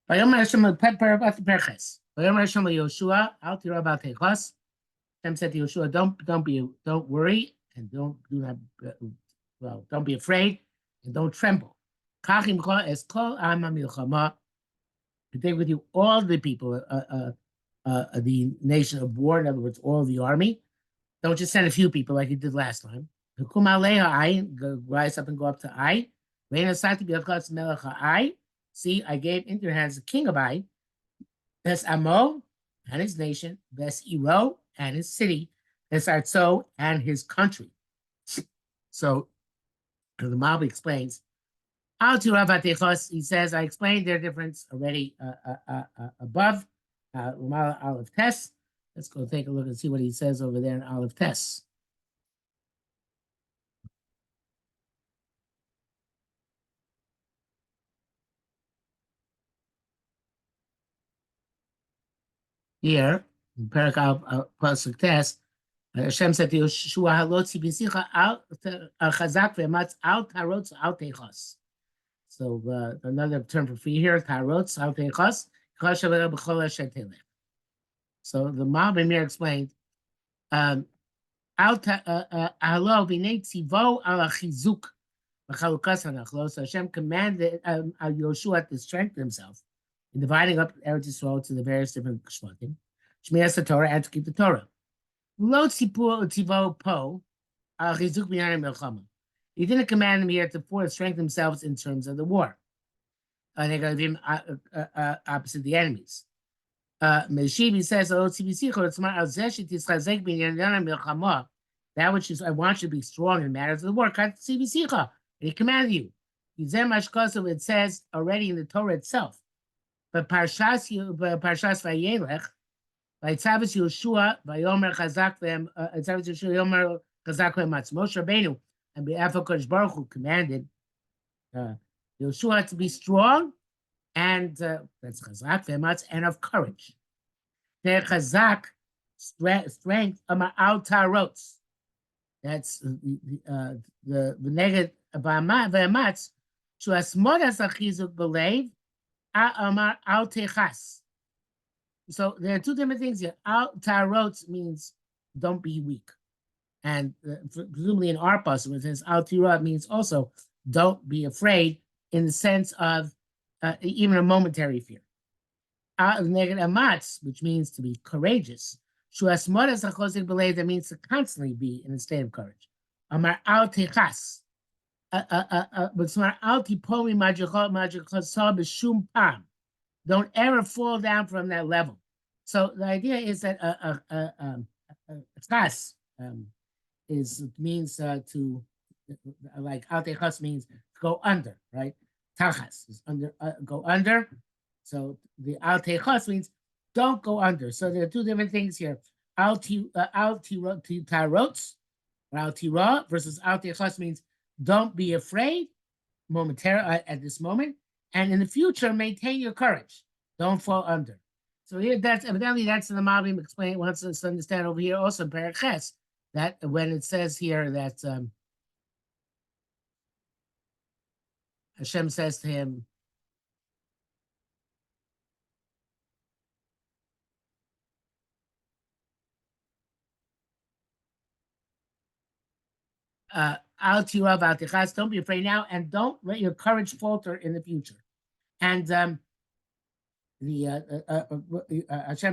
Vayomer Hashem Perches. Vayomer Hashem Yehoshua, Al Tira Batechos. Hashem said to Yehoshua, don't worry, and don't be afraid, and don't tremble. Kachim es kol ama milchama. To take with you all the people, the nation of war, in other words, all the army. Don't just send a few people like you did last time. Rise up and go up to Ai. See, I gave into your hands the king of Ai, Bes Amo and his nation, Bes Iro and his city, Bes Artso and his country. So the Malbi explains, he says, I explained their difference already above. Aleph Tes. Let's go take a look and see what he says over there in Aleph Tes. Here, in Parak Pasuk Tes, Hashem said to Yehoshua, Halotzi b'sicha al chazak ve'ematz al tarotz al techos. So another term for free here, tarotz al techos. So the Malbim explained, Halo v'nei tzivo al achizuk v'chalukas hanachlo. So Hashem commanded Yehoshua to strengthen himself in dividing up Eretz Yisrael to the various different shvatim, Shmiras the Torah, and to keep the Torah. Lo tzivo po al chizuk b'yanim milchama. He didn't command them here to strengthen themselves in terms of the war. They're going to be opposite the enemies. Meshibi says, that which is I want you to be strong in matters of the war. And he commanded you. It says already in the Torah itself. But Parshas Vayelech, by Tzavis Yehoshua, Vayomer Chazak Vem, Tzavis Yehoshua Yomer Chazak Vem Matz Moshe Rabbeinu, and Be'afah Kodesh Baruch Hu commanded Yehoshua to be strong, and that's Chazak V'ematz, and of courage. Their Chazak, strength, Al Tarotz. That's the neged V'ematz. Shuasmodas Achizuk Belev, Amar Al Techas. So there are two different things here. Al Tarotz means don't be weak. And presumably in our passage, it says Al Tira means also don't be afraid in the sense of even a momentary fear. Neged amatz, which means to be courageous. That means to constantly be in a state of courage. Amar al techas. Don't ever fall down from that level. So the idea is that chas means to, like al techas means go under, right? Tachas is under, go under. So the al techas means don't go under. So there are two different things here. Al tarotz, or al tira, versus al techas means don't be afraid momentarily at this moment, and in the future maintain your courage. Don't fall under. So here, that's evidently that's the Malbim explain wants us to understand over here also Paraches, that when it says here that Hashem says to him, don't be afraid now, and don't let your courage falter in the future. And Hashem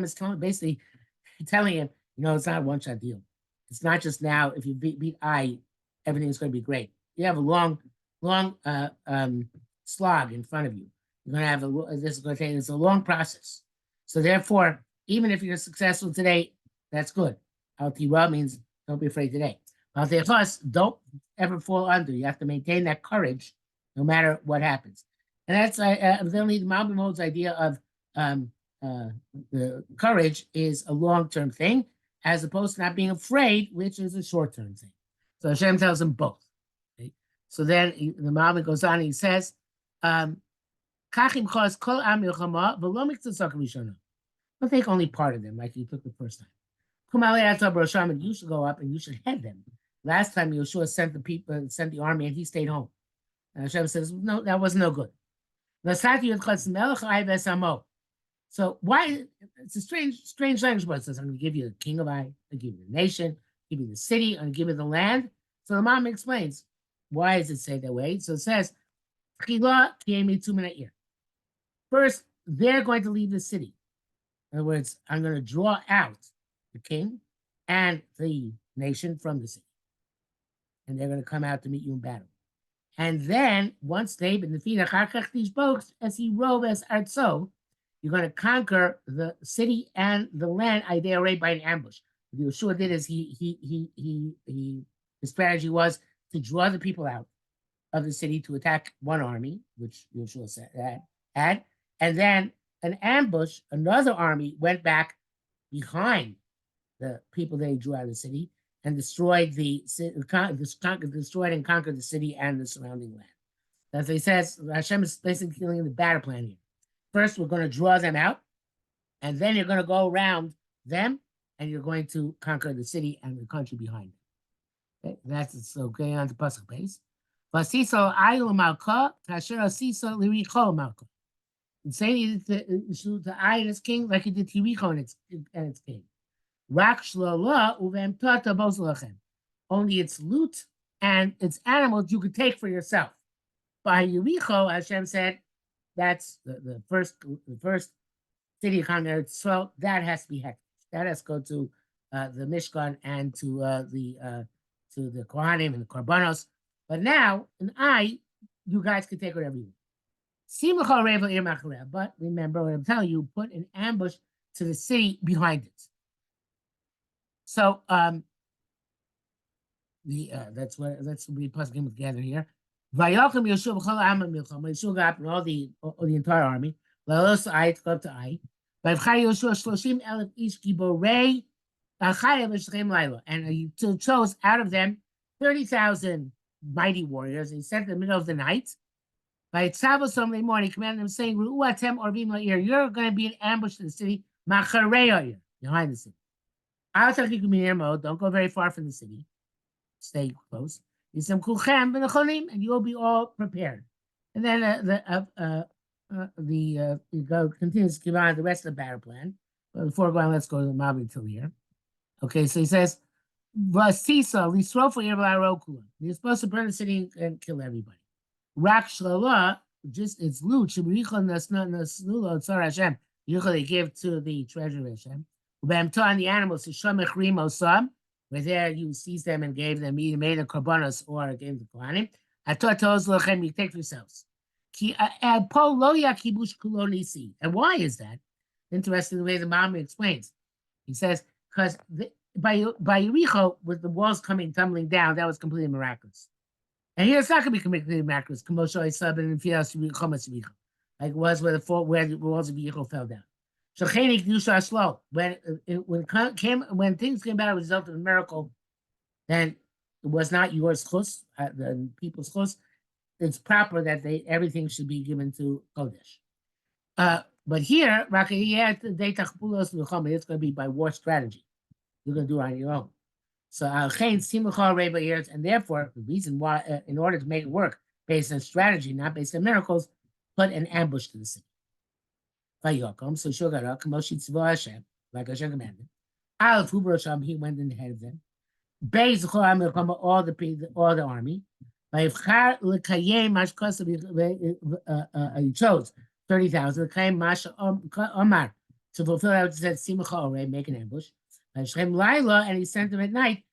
is basically telling him, it's not a one-shot deal. It's not just now. If you beat I, everything's going to be great. You have a long slog in front of you. You're going to have it's a long process. So therefore, even if you're successful today, that's good. Al-Tira means don't be afraid today. Al-Techos, don't ever fall under. You have to maintain that courage no matter what happens. And that's evidently the Malbim holds idea of the courage is a long-term thing, as opposed to not being afraid, which is a short-term thing. So Hashem tells them both. Okay? So then the Malbim goes on and he says, don't take only part of them like you took the first time. You should go up and you should head them. Last time Yehoshua sent the army and he stayed home. And Hashem says, no, that was no good. So why it's a strange language, but it says, I'm going to give you the king of Ai, I'll give you the nation, give you the city, I'm going to give you the land. So the mom explains, why does it say that way? So it says, first, they're going to leave the city. In other words, I'm going to draw out the king and the nation from the city. And they're going to come out to meet you in battle. And then, once they've been defeated, these folks, as he rove as artso, you're going to conquer the city and the land already by an ambush. What Yehoshua did is his strategy was to draw the people out of the city to attack one army, which Yehoshua had, and then an ambush, another army went back behind the people they drew out of the city and destroyed destroyed and conquered the city and the surrounding land. As he says, Hashem is basically killing the battle plan here. First, we're going to draw them out, and then you're going to go around them, and you're going to conquer the city and the country behind them. Okay, that's so going on to pasuk base. Vasiso ayu malka kasher asiso liricho malka. And saying he did to Ai and its king like he did Yericho and its king. Only its loot and its animals you could take for yourself. By Yericho, Hashem said, that's the first city of Eretz, so that has to be hectic. That has to go to the Mishkan and to the Kohanim and the Korbanos. But now, in Ai, you guys can take whatever you want. But remember what I'm telling you, put an ambush to the city behind it. So let's be puzzling together here. Vayalchem Yehoshua b'chol ha'am ha'milchama. Yehoshua got up and all the entire army. Lalos Ai to go up to Ai. Vayivchar Yehoshua 30,000 ish giborei achayim v'shechem laila, and he chose out of them 30,000 mighty warriors. And he sent them in the middle of the night. By Tzavos morning, he commanded them, saying, you're going to be an ambush to the city, behind the city. Don't go very far from the city. Stay close. And you will be all prepared. And then continues to give on the rest of the battle plan. But before going, let's go to the Mavi till here. Okay, so he says, you're supposed to burn the city and kill everybody. Rak shlala, just its loot. Shemiricha nasnula tzar Hashem. They give to the treasure of Hashem. Ubamta on the animals. Shamech rimo sam. Where there you seized them and gave them either made a korbanos or gave the kohanim. Atotos lochem. You take for yourselves. Ki po lo yakibush kulonisi. And why is that? Interesting the way the Mami explains. He says because by Yericho with the walls tumbling down, that was completely miraculous. And here it's not going to be completely miraculous. Like it was where the walls of Yericho fell down. When things came about as a result of a miracle, then it was not yours chus, the people's chus. It's proper that everything should be given to Kodesh. But here, it's going to be by war strategy. You're going to do it on your own. So and therefore, the reason why, in order to make it work based on strategy, not based on miracles, put an ambush to the city. So Shogarah, like Hashem commanded. He went in ahead of them. All the army. He chose 30,000. To fulfill that which said Simcha Orei, make an ambush. And he sent them at night.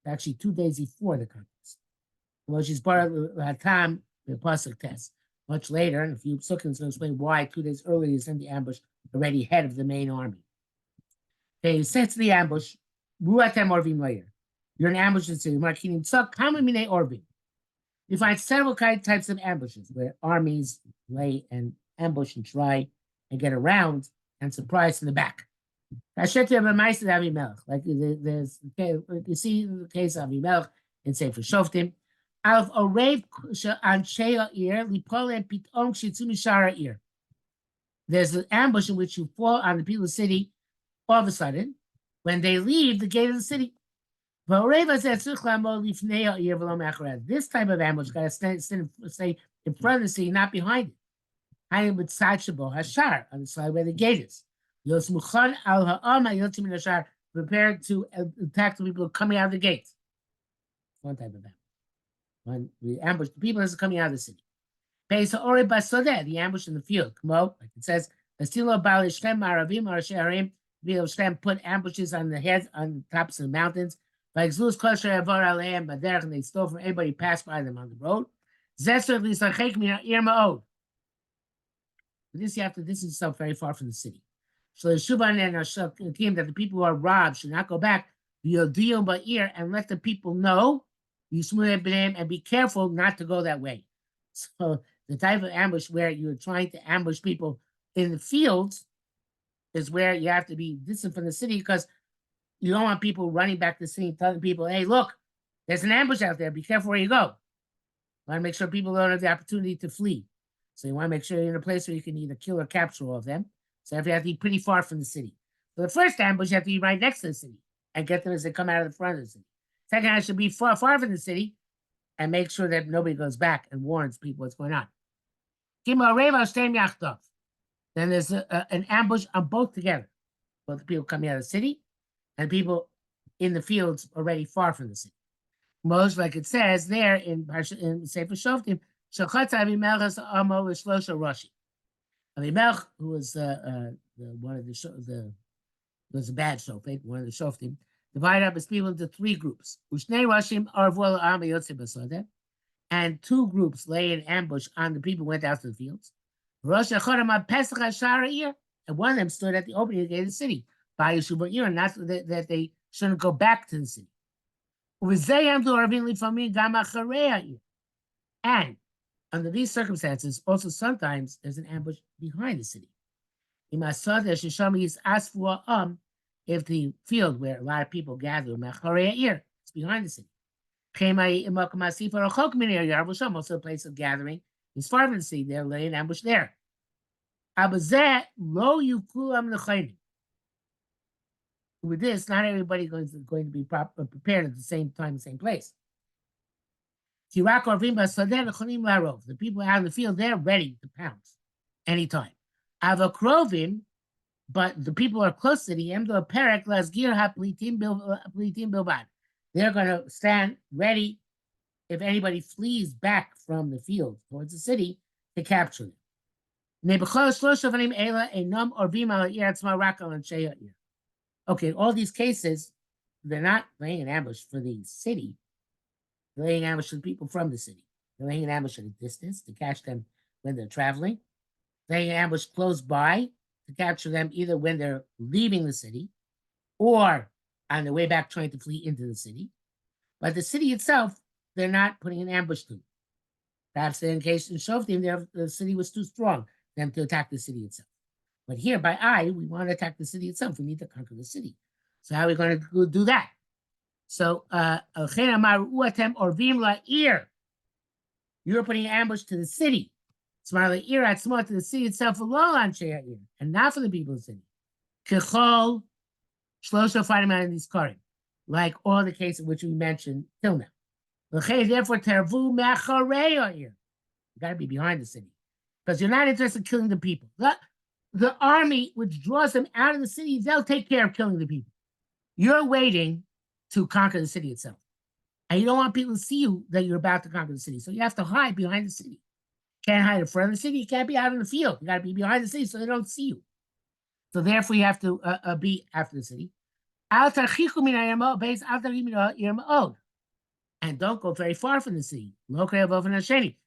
Actually, 2 days before the conquest. Which is part of the time the pasuk test. Much later, and a few psukim will explain why 2 days earlier he sent the ambush already ahead of the main army. Okay, he sets the ambush. Ruatem Orvim later. You're an ambush in the city. Markinim tzak kamimine Orvim. You find several types of ambushes where armies lay and ambush and try and get around and surprise from the back. Like there's you see the case of Avimelech in Sefer Shoftim. There's an ambush in which you fall on the people of the city all of a sudden when they leave the gate of the city. This type of ambush got to stay in front of the city, not behind it. Hiding with Sachabo Hashar on the side where the gate is. Yosmuchan al Ha'ama Yotzim Hashar, prepared to attack the people coming out of the gates. One type of ambush. When we ambush the people as coming out of the city. Pesa Ori Basodeh, the ambush in the field. Like it says, Estilo Bali Shem Maravim or Sheharim, Shem put ambushes on the heads, on the tops of the mountains. Like Zluz Kosher Avar Aleim Baderch, and they stole from anybody who passed by them on the road. Zesser Lisachek Mina Irma This you have to distance yourself very far from the city. So the Shuban and Shakim that the people who are robbed should not go back. Yodiyom Ba'ir, and let the people know. And be careful not to go that way. So the type of ambush where you're trying to ambush people in the fields is where you have to be distant from the city, because you don't want people running back to the city telling people, hey, look, there's an ambush out there. Be careful where you go. You want to make sure people don't have the opportunity to flee. So you want to make sure you're in a place where you can either kill or capture all of them. So you have to be pretty far from the city. So the first ambush, you have to be right next to the city and get them as they come out of the front of the city. Second, I should be far from the city and make sure that nobody goes back and warns people what's going on. Then there's an ambush on both together. Both the people coming out of the city and people in the fields already far from the city. Most, like it says there in Sefer Shoftim, Avimelech, who was one of the was a bad shofet, one of the shoftim, divided up his people into three groups. And two groups lay in ambush on the people who went out to the fields. And one of them stood at the opening gate of the city, by Yeshua, and that's that they shouldn't go back to the city. And under these circumstances, also sometimes there's an ambush behind the city. If the field where a lot of people gather, it's behind the city. Also a place of gathering is far from the city. They're laying ambush there. With this, not everybody going to be prepared at the same time, the same place. The people out in the field, they're ready to pounce anytime. But the people are close to the they're going to stand ready if anybody flees back from the field towards the city to capture them. Okay, all these cases, they're not laying an ambush for the city. They're laying ambush for the people from the city. They're laying an ambush at a distance to catch them when they're traveling. They're laying an ambush close by to capture them either when they're leaving the city or on their way back trying to flee into the city. But the city itself, they're not putting an ambush to. Perhaps in case in Shoftim, the city was too strong for them to attack the city itself. But here, by we want to attack the city itself. We need to conquer the city. So how are we going to do that? So, you're putting an ambush to the city. To the city itself alone, and not for the people of the city. Like all the cases which we mentioned till now. Therefore, you got to be behind the city. Because you're not interested in killing the people. The army, which draws them out of the city, they'll take care of killing the people. You're waiting to conquer the city itself. And you don't want people to see you that you're about to conquer the city. So you have to hide behind the city. Can't hide in front of the city. You can't be out in the field. You got to be behind the city so they don't see you. So therefore, you have to be after the city. And don't go very far from the city. In other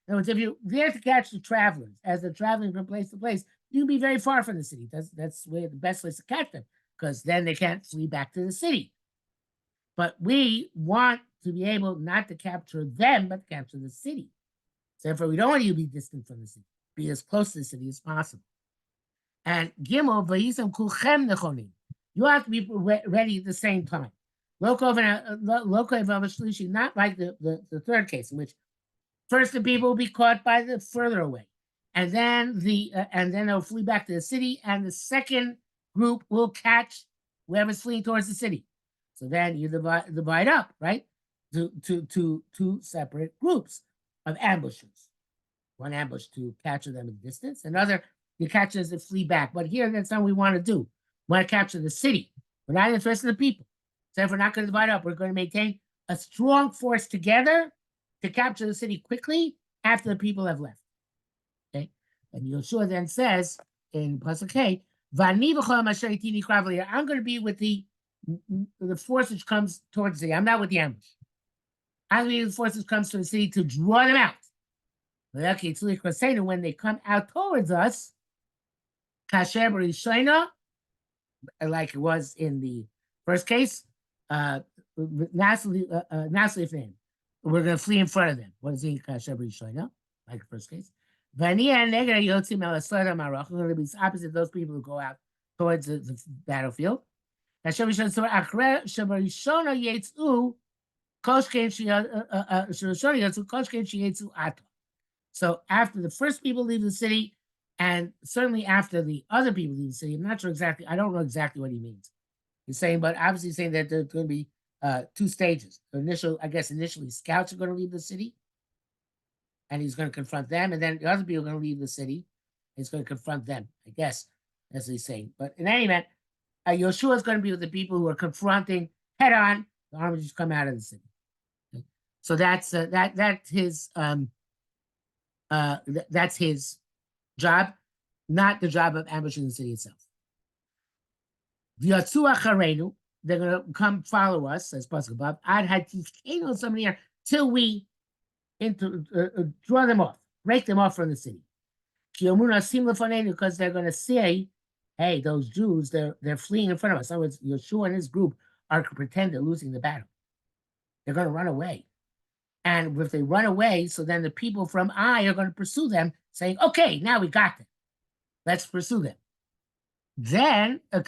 words, if you're there to catch the travelers, as they're traveling from place to place, you can be very far from the city. That's where the best place to catch them, because then they can't flee back to the city. But we want to be able not to capture them, but to capture the city. So therefore, we don't want you to be distant from the city. Be as close to the city as possible. And Gimel, Vayisam Kulchem Nechonim. You have to be ready at the same time. Not like the third case, in which first the people will be caught by the further away, and then they'll flee back to the city, and the second group will catch whoever's fleeing towards the city. So then you divide up, right? To two separate groups of ambushers. one ambush to capture them at a distance, another you capture as they flee back. But here, that's not what we want to do. We want to capture the city. We're not interested in the people. So if we're not going to divide up, we're going to maintain a strong force together to capture the city quickly after the people have left. Okay, and Yehoshua then says in Pasuk K, I'm going to be with the force which comes towards the city. I'm not with the ambush. I'm going to be with the force which comes to the city to draw them out. When they come out towards us, like it was in the first case, Nach, we're going to flee in front of them. What does it mean? Like the first case. I'm going to be opposite those people who go out towards the battlefield. So after the first people leave the city, and certainly after the other people leave the city, I'm not sure exactly, I don't know exactly what he means. He's saying, but obviously saying that there's going to be two stages. Initially scouts are going to leave the city, and he's going to confront them, and then the other people are going to leave the city, and he's going to confront them, I guess, that's what he's saying. But in any event, Yehoshua is going to be with the people who are confronting head on the armies just come out of the city. Okay? So that's his job, not the job of ambushing the city itself. They're going to come follow us, as Pasuk above, till we draw them off, break them off from the city. Because they're going to say, hey, those Jews, they're fleeing in front of us. In other words, Yehoshua and his group are to pretend they're losing the battle. They're going to run away. And if they run away, so then the people from Ai are going to pursue them, saying, okay, now we got them. Let's pursue them. Then, I now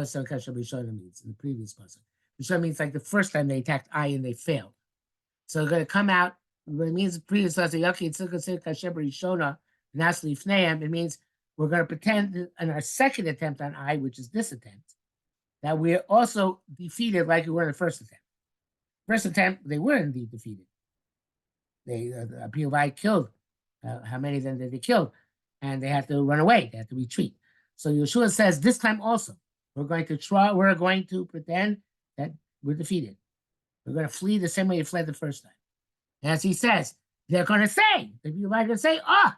it's what Kasher B'Shona means in the previous passage. B'Shona means like the first time they attacked Ai and they failed. So they're going to come out. What it means in the previous passage, it means we're going to pretend in our second attempt on Ai, which is this attempt, that we're also defeated like we were in the first attempt. First attempt, they were indeed defeated. People of Ai killed. How many of them did they kill? And they had to run away. They had to retreat. So Yehoshua says this time also, we're going to pretend that we're defeated. We're going to flee the same way you fled the first time. And as he says, they're going to say, the people are going to say, oh,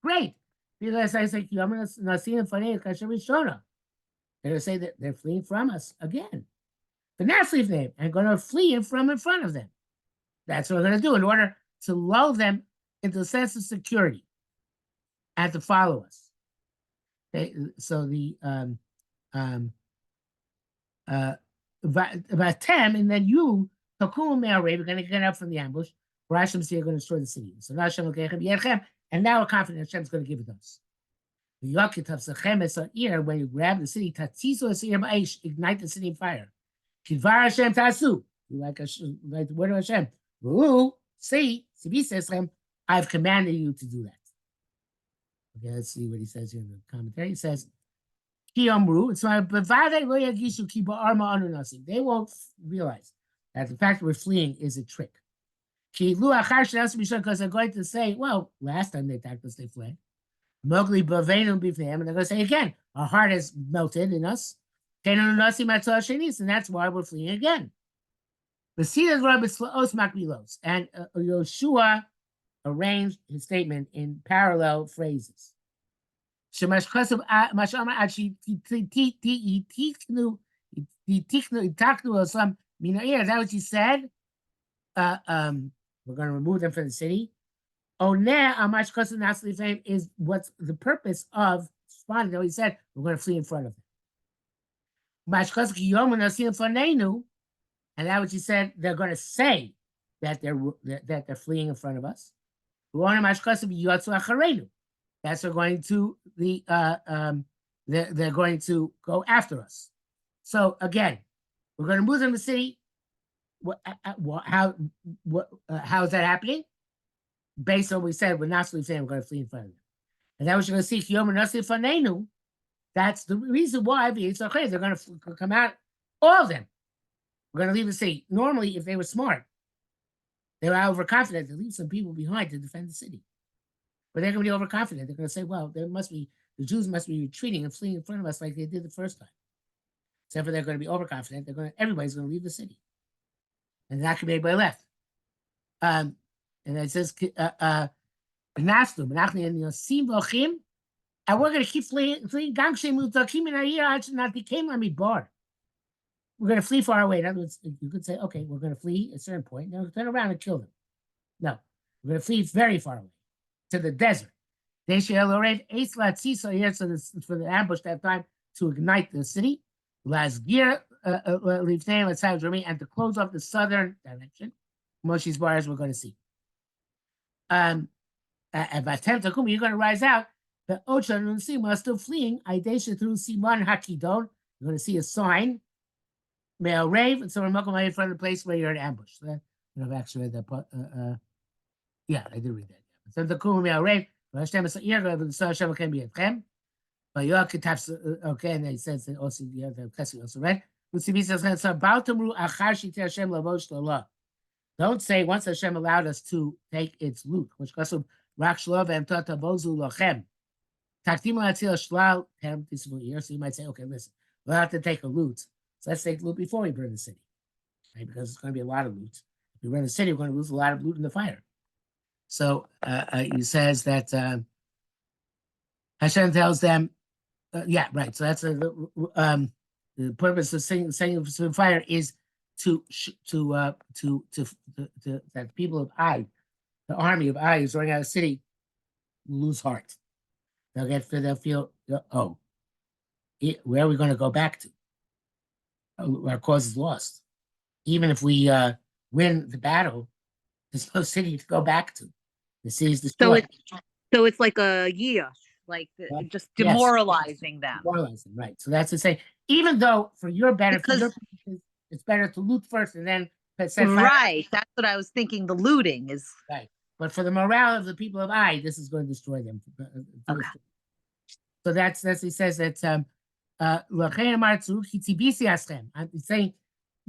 great. They're going to say that they're fleeing from us again. But now leave them and going to flee in front of them. That's what we're going to do in order to lull them into a sense of security and to follow us. Okay, so the Vatem, and then you, Takum Me'arei, we're going to get up from the ambush. Hashem say you're going to destroy the city. So now Hashem will get and now we're confident Hashem's going to give it to us. When you grab the city, ignite the city in fire. Kidvar Hashem tasu. Like the word of Hashem. See, says him, I've commanded you to do that. Okay, let's see what he says here in the commentary. He says, Ki amru, it's my they won't realize that the fact that we're fleeing is a trick. Because they're going to say, well, last time they attacked us, they fled. And they're going to say again, our heart has melted in us. And that's why we're fleeing again. And Yehoshua arranged his statement in parallel phrases. That's what he said. We're going to remove them from the city. Is what's the purpose of responding. He said, we're going to flee in front of them. And that what he said, they're going to say that they're fleeing in front of us. That's they're going to they're going to go after us. So again, we're going to move them to the city. How is that happening? Based on what we said, we're not saying we're going to flee in front of them. And that what you're going to see. That's the reason why they're going to come out, all of them. We're going to leave the city. Normally, if they were smart, they were overconfident to leave some people behind to defend the city. But they're going to be overconfident. They're going to say, well, the Jews must be retreating and fleeing in front of us like they did the first time. Except for they're going to be overconfident. Everybody's going to leave the city. And not going to be anybody left. And it says, and we're going to keep fleeing. We're going to flee far away. In other words, you could say, okay, we're going to flee at a certain point. Now turn around and kill them. No, we're going to flee very far away to the desert. So for the ambush, they have time to ignite the city. And to close off the southern direction. Moshe's bars we're going to see. At Vatem Takum, you're going to rise out. The Ocha and Nusim are still fleeing. Aidesha through Simon Hakidon. You're going to see a sign. Male rave, and someone welcome in front of the place where you're in ambush. So I've actually read that part. Yeah, I did read that. So the Kum male rave. Hashem is here. The Hashem can be at Chem. But you could have okay, and he says that also you have the Kessi also read. Don't say once Hashem allowed us to take its loot, which also Rak Shlov and Tata Bozu Lochem. Taktima Atzil Shlal Tem Tisbu here. So you might say, okay, listen, we'll have to take a loot. So let's take loot before we burn the city. Right? Because it's going to be a lot of loot. If we burn the city, we're going to lose a lot of loot in the fire. So he says that Hashem tells them, yeah, right. So that's the purpose of saying fire is to that people of Ai, the army of Ai is running out of the city, lose heart. They'll feel, where are we going to go back to? Our cause is lost. Even if we win the battle, there's no city to go back to. The city's destroyed. So it's like a year, like just demoralizing them. Demoralizing, right. So that's to say, even though for your benefit, it's better to loot first and then set fire. Right. That's what I was thinking. The looting is right. But for the morale of the people of Ai, this is going to destroy them. Okay. So that's he says that he's saying,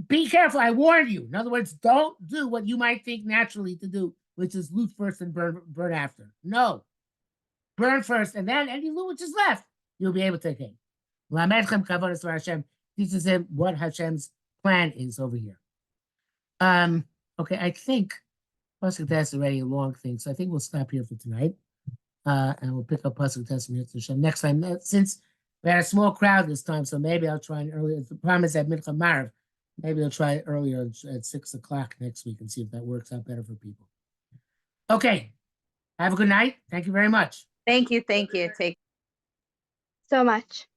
be careful, I warned you. In other words, don't do what you might think naturally to do, which is loot first and burn after. No. Burn first, and then any loot which is left, you'll be able to take. Hashem teaches him what Hashem's plan is over here. Okay, I think Pasuk Test is already a long thing, so I think we'll stop here for tonight. And we'll pick up Pasuk Test next time. Since we had a small crowd this time, so maybe I'll try an earlier. The problem is at Mincha Marav. Maybe I'll try it earlier at 6 o'clock next week and see if that works out better for people. Okay. Have a good night. Thank you very much. Thank you. Take so much.